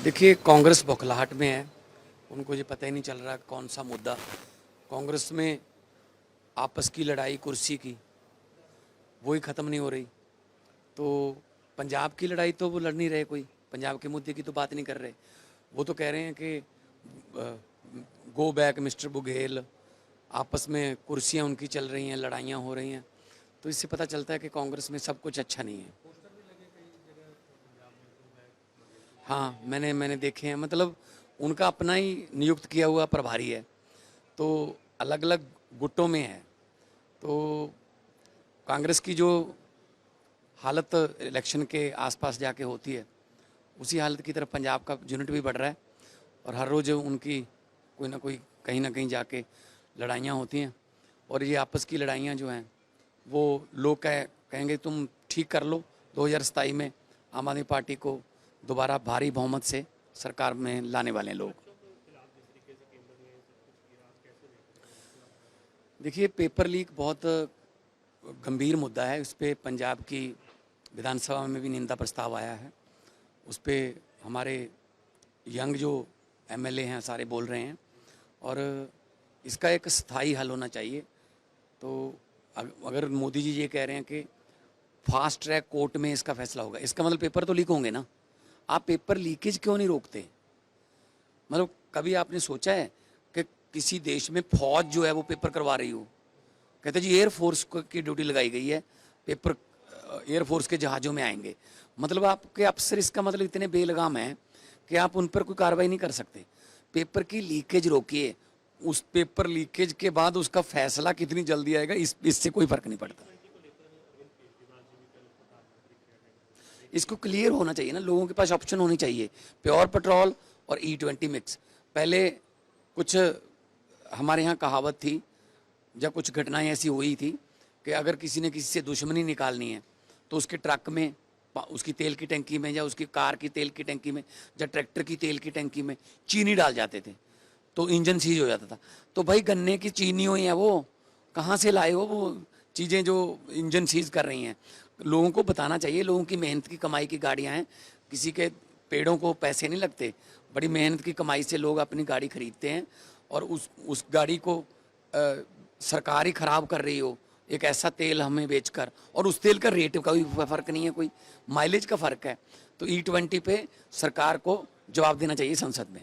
देखिए, कांग्रेस बौखलाहट में है। उनको ये पता ही नहीं चल रहा कौन सा मुद्दा। कांग्रेस में आपस की लड़ाई कुर्सी की वही ख़त्म नहीं हो रही। तो पंजाब की लड़ाई तो वो लड़ नहीं रहे, कोई पंजाब के मुद्दे की तो बात नहीं कर रहे। वो तो कह रहे हैं कि गो बैक मिस्टर बुघेल। आपस में कुर्सियां उनकी चल रही हैं, लड़ाइयाँ हो रही हैं। तो इससे पता चलता है कि कांग्रेस में सब कुछ अच्छा नहीं है। हाँ, मैंने देखे हैं। मतलब उनका अपना ही नियुक्त किया हुआ प्रभारी है, तो अलग अलग गुटों में है। तो कांग्रेस की जो हालत इलेक्शन के आसपास जाके होती है, उसी हालत की तरफ पंजाब का यूनिट भी बढ़ रहा है। और हर रोज़ उनकी कोई ना कोई कहीं ना कहीं जाके लड़ाइयाँ होती हैं। और ये आपस की लड़ाइयाँ जो हैं वो लोग कहेंगे तुम ठीक कर लो। 2027 में आम आदमी पार्टी को दोबारा भारी बहुमत से सरकार में लाने वाले हैं लोग। देखिए, पेपर लीक बहुत गंभीर मुद्दा है। इस पर पंजाब की विधानसभा में भी निंदा प्रस्ताव आया है। उस पर हमारे यंग जो एमएलए हैं सारे बोल रहे हैं, और इसका एक स्थायी हल होना चाहिए। तो अगर मोदी जी ये कह रहे हैं कि फास्ट ट्रैक कोर्ट में इसका फैसला होगा, इसका मतलब पेपर तो लीक होंगे ना। आप पेपर लीकेज क्यों नहीं रोकते? मतलब कभी आपने सोचा है कि किसी देश में फौज जो है वो पेपर करवा रही हो? कहते जी एयरफोर्स की ड्यूटी लगाई गई है, पेपर एयरफोर्स के जहाज़ों में आएंगे। मतलब आपके अफसर इसका मतलब इतने बेलगाम हैं कि आप उन पर कोई कार्रवाई नहीं कर सकते। पेपर की लीकेज रोकिए। उस पेपर लीकेज के बाद उसका फैसला कितनी जल्दी आएगा इससे कोई फर्क नहीं पड़ता। इसको क्लियर होना चाहिए ना, लोगों के पास ऑप्शन होनी चाहिए। प्योर पेट्रोल और E20 मिक्स। पहले कुछ हमारे यहाँ कहावत थी, जब कुछ घटनाएं ऐसी हुई थी कि अगर किसी ने किसी से दुश्मनी निकालनी है तो उसके ट्रक में, उसकी तेल की टंकी में, या उसकी कार की तेल की टंकी में, या ट्रैक्टर की तेल की टंकी में चीनी डाल जाते थे तो इंजन सीज हो जाता था। तो भाई गन्ने की चीनी हुई है, वो कहाँ से लाए हो वो चीज़ें जो इंजन सीज कर रही हैं? लोगों को बताना चाहिए, लोगों की मेहनत की कमाई की गाड़ियाँ हैं। किसी के पेड़ों को पैसे नहीं लगते, बड़ी मेहनत की कमाई से लोग अपनी गाड़ी खरीदते हैं। और उस गाड़ी को सरकार ही ख़राब कर रही हो एक ऐसा तेल हमें बेचकर, और उस तेल का रेट का भी फ़र्क नहीं है, कोई माइलेज का फ़र्क है। तो E20 पे सरकार को जवाब देना चाहिए संसद में।